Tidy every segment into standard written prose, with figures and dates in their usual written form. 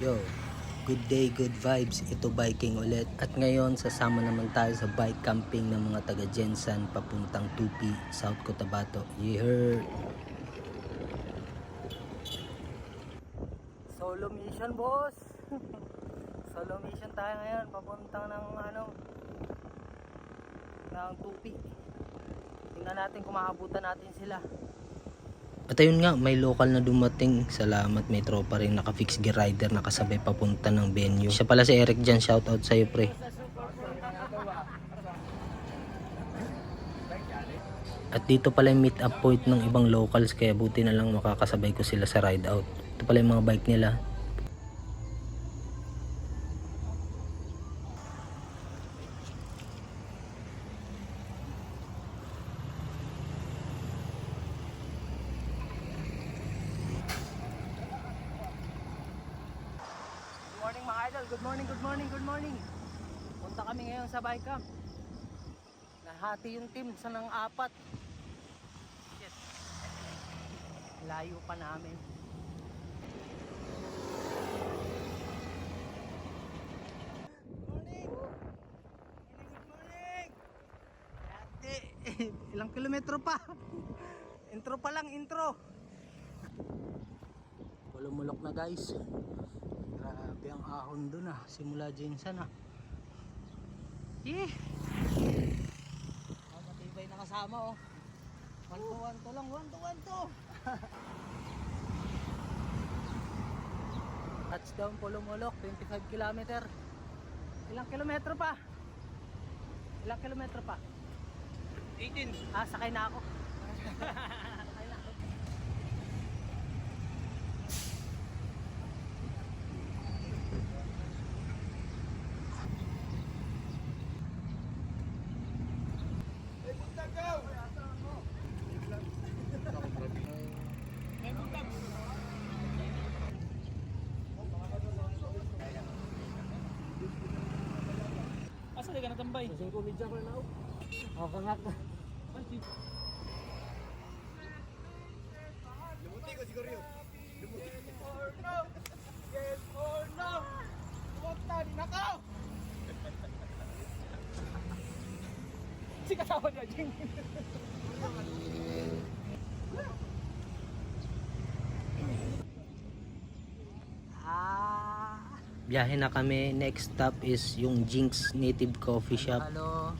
Yo, good day, good vibes. Ito biking ulit. At ngayon, sasama naman tayo sa bike camping ng mga taga Jensan papuntang Tupi, South Cotabato. You heard? Solo mission, boss. Solo mission tayo ngayon papuntang ng Tupi. Tingnan natin kung maabutan natin sila. At ayun nga, may local na dumating. Salamat, may tropa rin naka-fix gear rider nakasabay papunta ng venue. Siya pala si Eric dyan, shoutout sa'yo pre. At dito pala yung meet up point ng ibang locals, kaya buti na lang makakasabay ko sila sa ride out. Ito pala yung mga bike nila. Good morning mga idol, good morning, good morning, good morning. Punta kami ngayon sa bike camp. Nahati yung team sa ng apat. Shit. Layo pa namin. Good morning. Good morning. Ate, ilang kilometro pa? Intro pa lang, intro. Lumulok na guys. Grabe ang ahon dun simula Jensan matibay na kasama 1 to 1 to lang, 1 to 1 to. Touchdown Pulumulok, 25 kilometer. Ilang kilometro pa? 18. Sakay na ako. Sakay na ako. Asa di ka natambay? Sa 5 media ko na kangak na. Lumuti ko siguro yun. Yes or no? Yes or no? Pumunta din ako! Si kasama niya, Jing. Biyahe na kami. Next stop is yung Jinx Native Coffee Shop. Hello.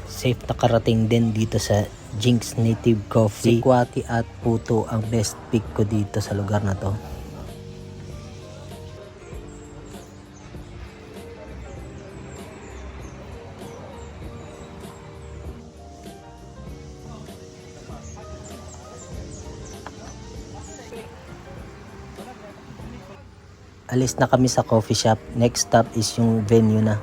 Safe nakarating din dito sa Jinx Native Coffee. Si Kwati at Puto ang best pick ko dito sa lugar na to. Alis na kami sa coffee shop. Next stop is yung venue na.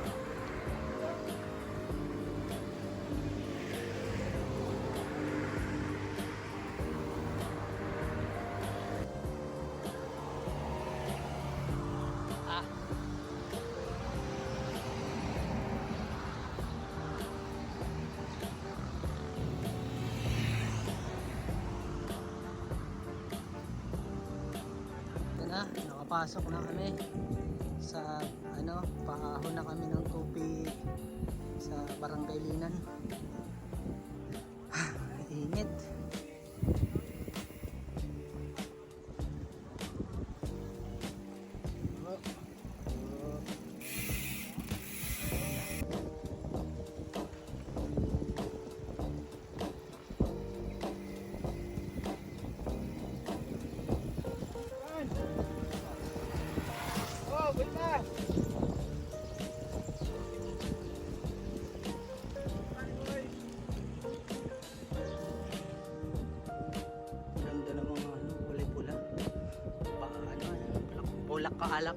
Nakapasok na kami sa paahon na kami ng kopi sa Barangay Linan. Init.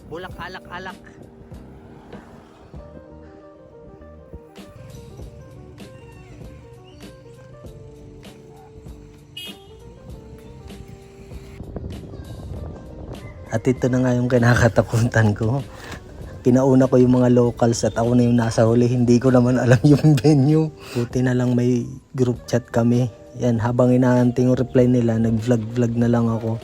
Bulak alak. At ito na nga yung kinakatakutan ko. Pinauna ko yung mga locals at ako na yung nasa huli. Hindi ko naman alam yung venue. Buti na lang may group chat kami. Yan, habang inaantay yung reply nila, nag-vlog na lang ako.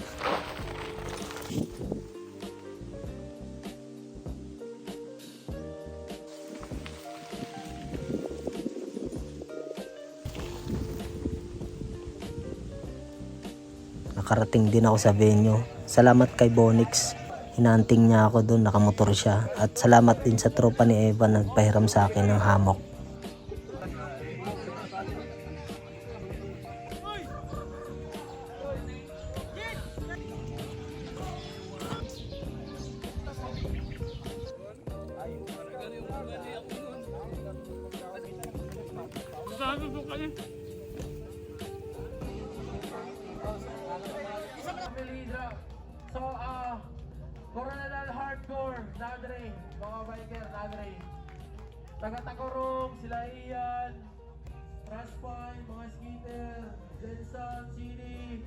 Nakarating din ako sa venue. Salamat kay Bonix. Hinanting niya ako doon, nakamotor siya. At salamat din sa tropa ni Evan, nagpahiram sa akin ng hammock. So, Coronel Hardcore, Nadre, mga biker, Nadre. Taga-Tacorong, sila Ian, Raspay, mga skater, Jensen, Chini.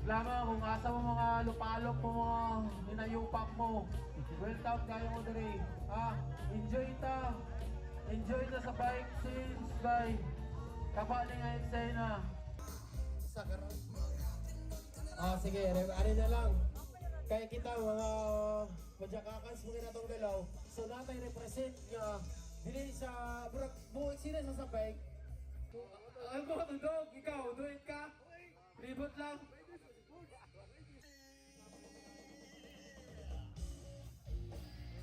Lamang kung asa mo mga lupalok mo, mga hinayupak mo. Welcome kayo mo dere. Enjoy ta. Enjoy ta sa bike scenes by Kapaling Eksena. Sige, ano na lang. Kaya kita mga madjakakans mo na itong galaw. So natay represent nga dili sa buong sila sa bike. Ano ba ito dog? Ikaw, doon ka? Ribot lang.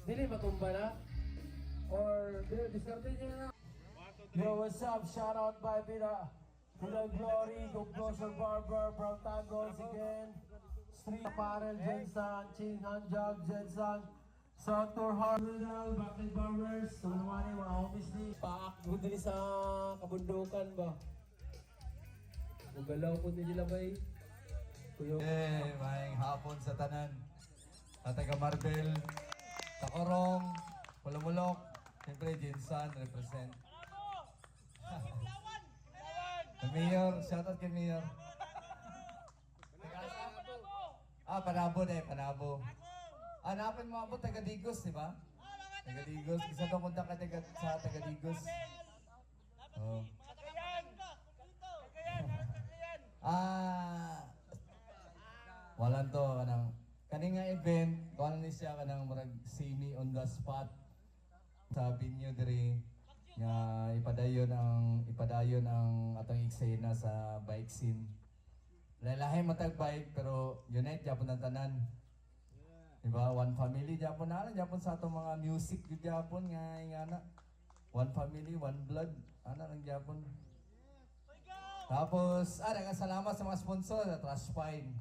Dili matumba na? Or discarte niya na? Yo, what's up? Shout out by Vida Glory, Gugnosor Barber, Brown Tangos again. Street Apparel, Jensen, Ching Hanjag, Jensen, Sator Harminal, Bakit Barbers, Tulumani, mga homies ni. Paakbo din sa kabundukan ba? Magalaw po din nila ba eh? Maayong hapon sa tanan. Taga Marbel, Tacorong, Pulamulok, siyempre Jensen represent. Mayor, shoutout kay Mayor. Panabo na Panabo. Hanapin mo ako, taga Digos, di ba? Taga Digos. Isa daw punta ka sa taga Digos. Oh. Walan to, kaning nga event, kung ano siya kanang murag semi on the spot sa venue diri nga ipadayon ang atong eksena sa bike scene. Lahi matag bike pero unite japon ang tanan. Diba? One family Japon na Japon sa atong mga music gyud Japon nga na. One family, one blood. Ana lang Japon. Tapos, salamat sa mga sponsor sa Trash Fine.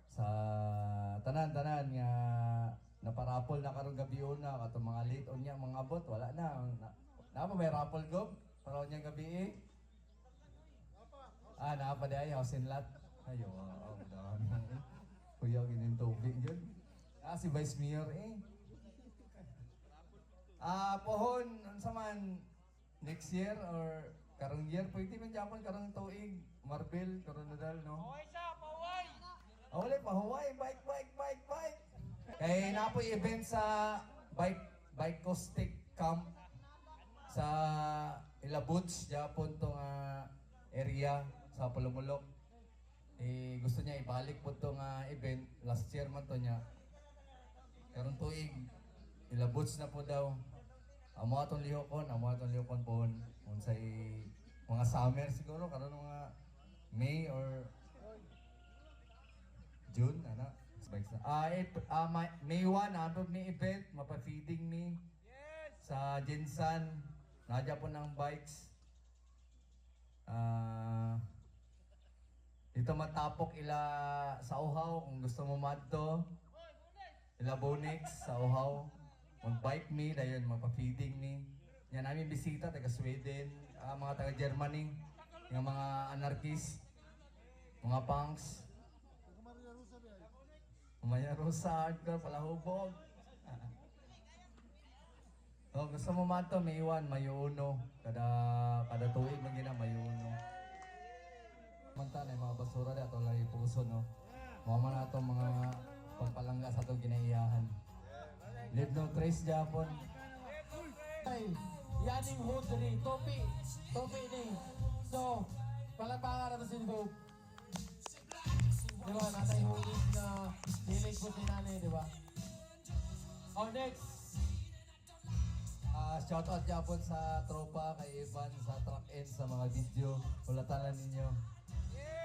Sa tanan-tanan nga naparapol na karong gabi una katong mga late on niya mga abot wala na. Na may raffle gob para niya gabi. Naa pa day house in lot. Ayo, dami. Kuya ginin tubig yun. Si Vice Mayor pohon unsa man next year or karong year pwede man Japon karong tuig Marvel karon nadal no. Pahuway sa pahuway. Wala pa Hawaii bike. Kay napoy event sa bike caustic camp sa Ilabuts Japon tong area sa Palumulok. Gusto niya ibalik po tong event last year man to niya. Karong tuig Ilabuts na po daw. Amo atong lihokon po unsay mga summer siguro karon mga May or June ana. May 1 abot ni event mapa-feeding ni sa Jinsan nadya po ng bikes. Dito matapok ila sa Uhaw kung gusto mo madto. Ila Bonix sa Uhaw. Mag-bike me, dayon mapa-feeding me. Yan namin bisita taga Sweden, mga taga Germany, yung mga anarchist, mga punks. Maya Rosa, palahubog. Gusto mo madto May 1, May 1. Kada tuig man gina May 1. Manta na mga basura di ato lagi puso no. Mama na ato mga pagpalangga sa ato ginaiyahan. Leave no trace Japon. Ay, yaning hood ni topi ni. So, palakpakan natin si Hope. Diba, natay hulit na hilig po ni nanay, diba? Next. Shout out Japon sa tropa kay Evan sa track end sa mga video. Ulatanan ninyo.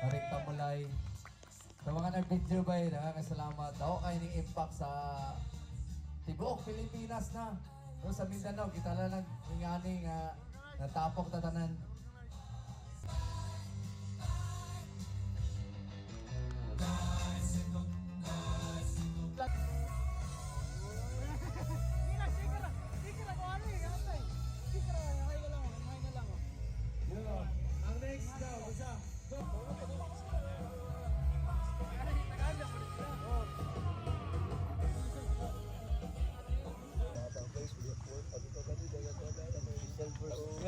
Marikta mulay. Sa mga nag-video ba nakakasalamat. Ako kayo ni Impact sa Tibuok, Pilipinas na. Pero sa Mindanao, kita na nag-ingani nga natapok tatanan. Ang next daw, basta.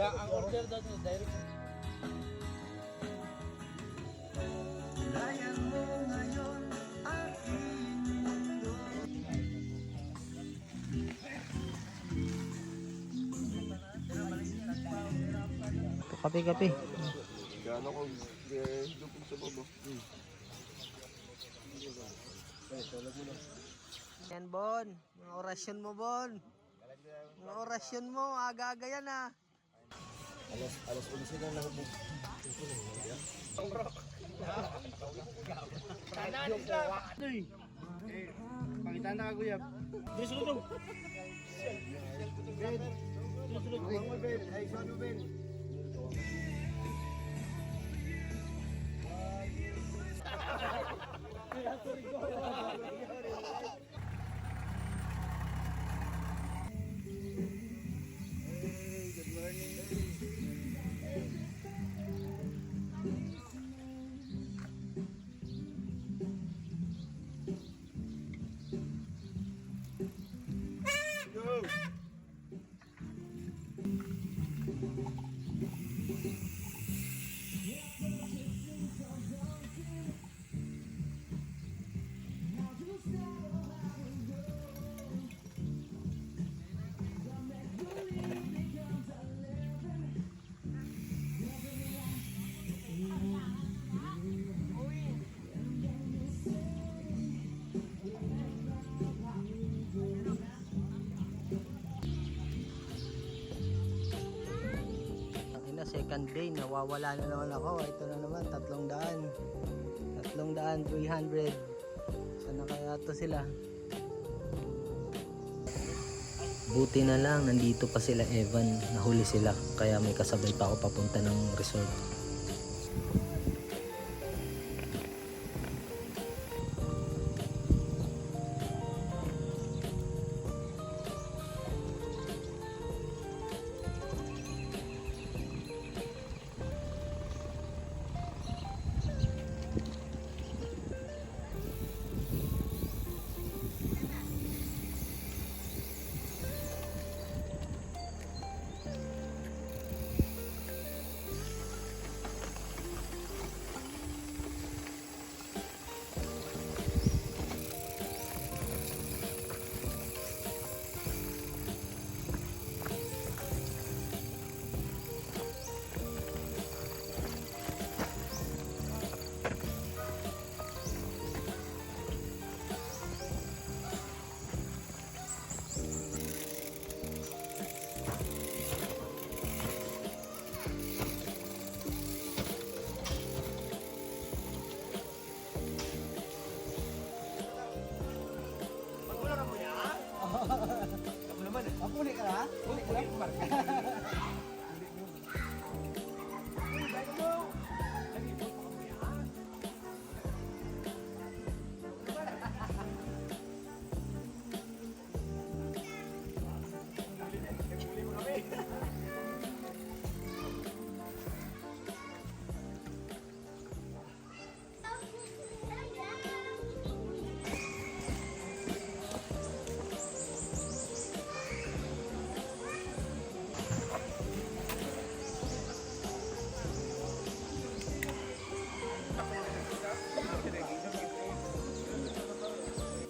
Ang order daw niya, direct. Layan mo ngayon aking mundo. Kape. Gano'n ko dupog sa baba. Yan Bon, mga orasyon mo Bon. Mga orasyon mo, aga-aga yan Alas 11 na nahubog. Pangitan na ako yan. Diyos ko ito. Second day, nawawala na naman ako. Ito na naman, 300. 300, 300. Sana kaya to sila? Buti na lang nandito pa sila Evan, nahuli sila kaya may kasabay pa ako papunta ng resort.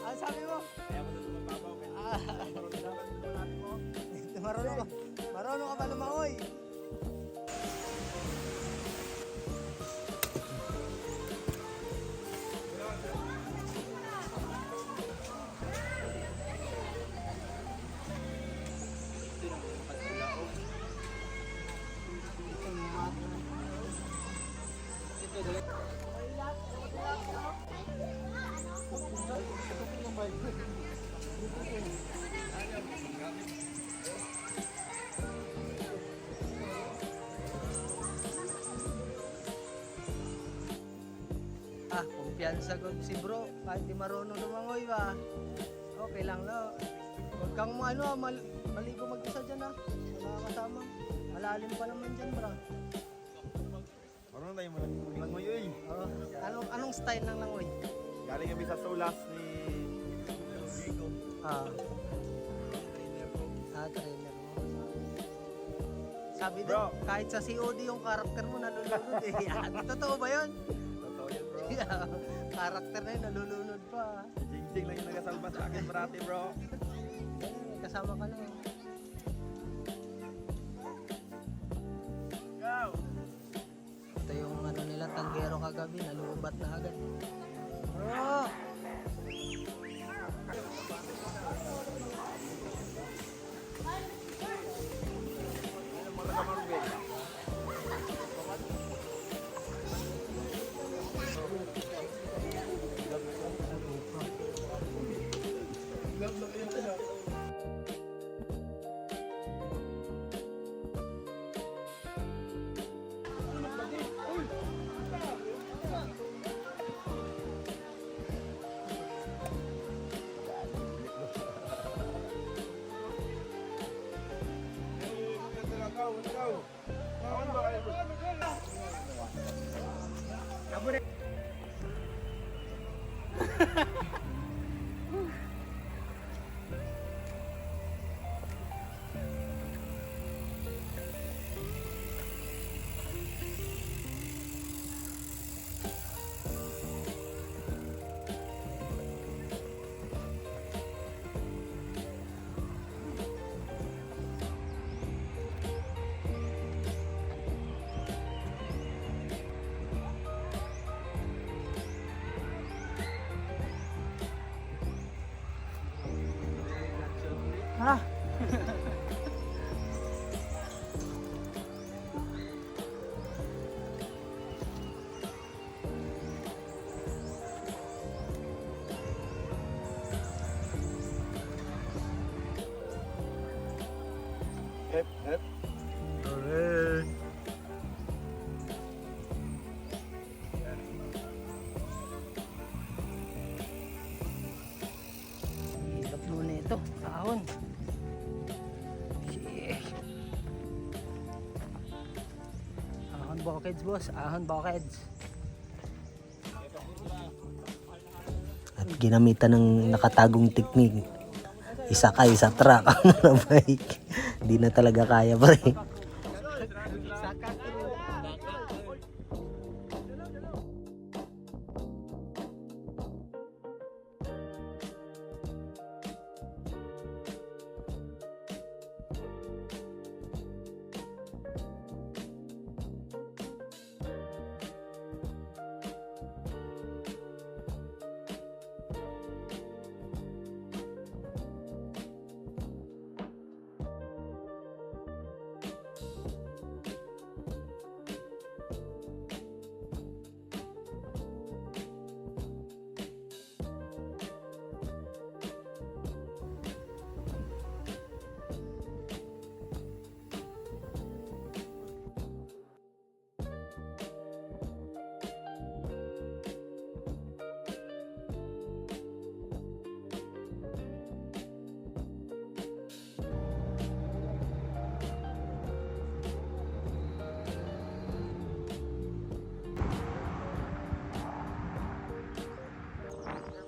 Ano sabi mo? Marunong ka ba lumangoy? Kumpiyansa ko si bro, kahit di marunong lumangoy ba. Okay lang no. Huwag kang maligo mag-isa dyan wala kasama. Malalim pa naman dyan bro. Marunong tayo maglangoy eh. Oh, anong style ng langoy? Galing kami sa Solas ni Rico. Trainer mo. Sabi Bro. daw, kahit sa COD yung karakter mo nalulunod eh. Totoo ba yun? Totoo yan bro. Karakter na yun, nalulunod pa. Jing-jing lang yung nagasalba sa akin parati bro. Kasama ka na. Go! Ito yung ano nila, tanggero kagabi, nalubat na agad. Bro! Ha? Hep, hep. Hirap muna ito. Ahon. Shit. Ahon bokeds boss. Ahon bokeds. At ginamitan ng nakatagong teknik. Isa kay sa truck ang bike. Hindi na talaga kaya pre.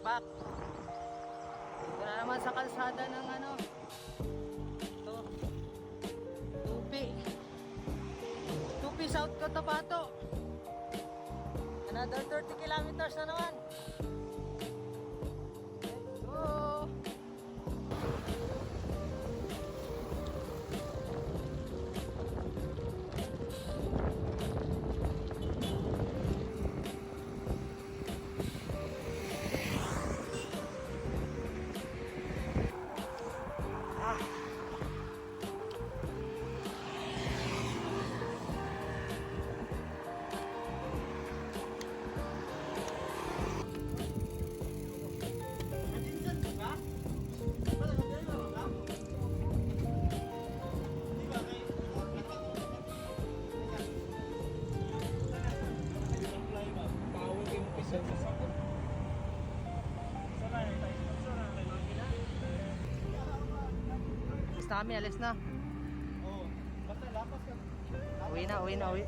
Back. Dito na naman sa kalsada ng ano. Ito. Tupi South Cotabato. Another 30 kilometers na naman. Let's go. Alis na kami, alis na. Uwi na, uwi na, uwi.